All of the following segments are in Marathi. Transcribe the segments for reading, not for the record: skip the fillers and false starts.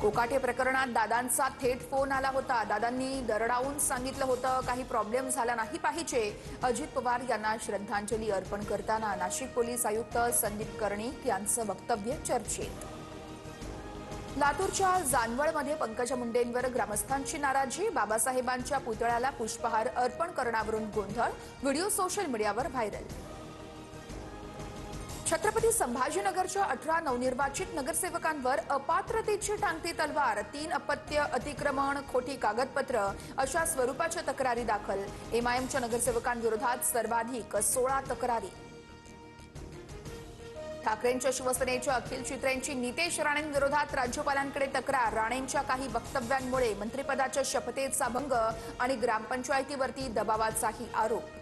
कोकाटे प्रकरणात दादांचा थेट फोन आला होता। दादांनी दरडावून सांगितलं होतं काही प्रॉब्लेम झाला नाही पाहिजे। अजित पवार यांना श्रद्धांजली अर्पण करताना नाशिक पोलीस आयुक्त संदीप कर्णिक यांचं वक्तव्य चर्चेत। लातूरच्या जानवळमध्ये पंकजा मुंडेंवर ग्रामस्थांची नाराजी। बाबासाहेबांच्या पुतळ्याला पुष्पहार अर्पण करण्यावरून गोंधळ। व्हिडिओ सोशल मीडियावर व्हायरल। छत्रपती संभाजीनगरच्या 18 नवनिर्वाचित नगरसेवकांवर अपात्रतेची टांगती तलवार। 3 अपत्य, अतिक्रमण, खोटी कागदपत्र अशा स्वरूपाच्या तक्रारी दाखल। एमआयएमच्या नगरसेवकांविरोधात सर्वाधिक 16 तक्रारी। ठाकरेंच्या शिवसेनेच्या अखिल चित्रेंची नितेश राणेंविरोधात राज्यपालांकडे तक्रार। राणेंच्या काही वक्तव्यांमुळे मंत्रिपदाच्या शपथेचा भंग आणि ग्रामपंचायतीवरती दबावाचाही आरोप।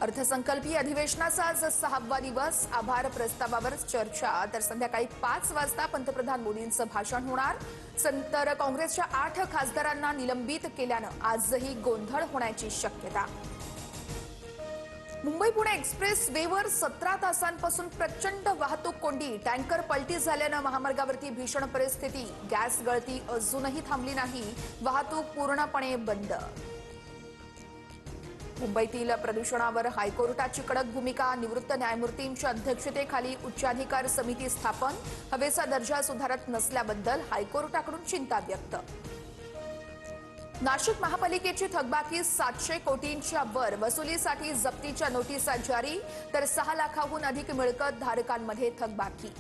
अर्थसंकल्पीय अधिवेशनाचा आज 6वा दिवस। आभार प्रस्तावावर चर्चा। तर संध्याकाळी 5 वाजता पंतप्रधान मोदींचं भाषण होणार। तर काँग्रेसच्या 8 खासदारांना निलंबित केल्यानं आजही गोंधळ होण्याची शक्यता। मुंबई-पुणे एक्सप्रेस वेवर 17 तासांपासून प्रचंड वाहतूक कोंडी। टँकर पलटी झाल्यानं महामार्गावरती भीषण परिस्थिती। गॅस गळती अजूनही थांबली नाही। वाहतूक पूर्णपणे बंद। मुंबईतील प्रदूषणावर हायकोर्टाची कडक भूमिका। निवृत्त न्यायमूर्तींच्या अध्यक्षतेखाली उच्चाधिकार समिती स्थापन। हवेचा दर्जा सुधारत नसल्याबद्दल हायकोर्टाकडून चिंता व्यक्त। नाशिक महापालिकेची थकबाकी 700 कोटींच्या वर। वसुलीसाठी जप्तीच्या नोटिसा जारी। तर 6 लाखाहून अधिक मिळकत धारकांमध्ये थकबाकी।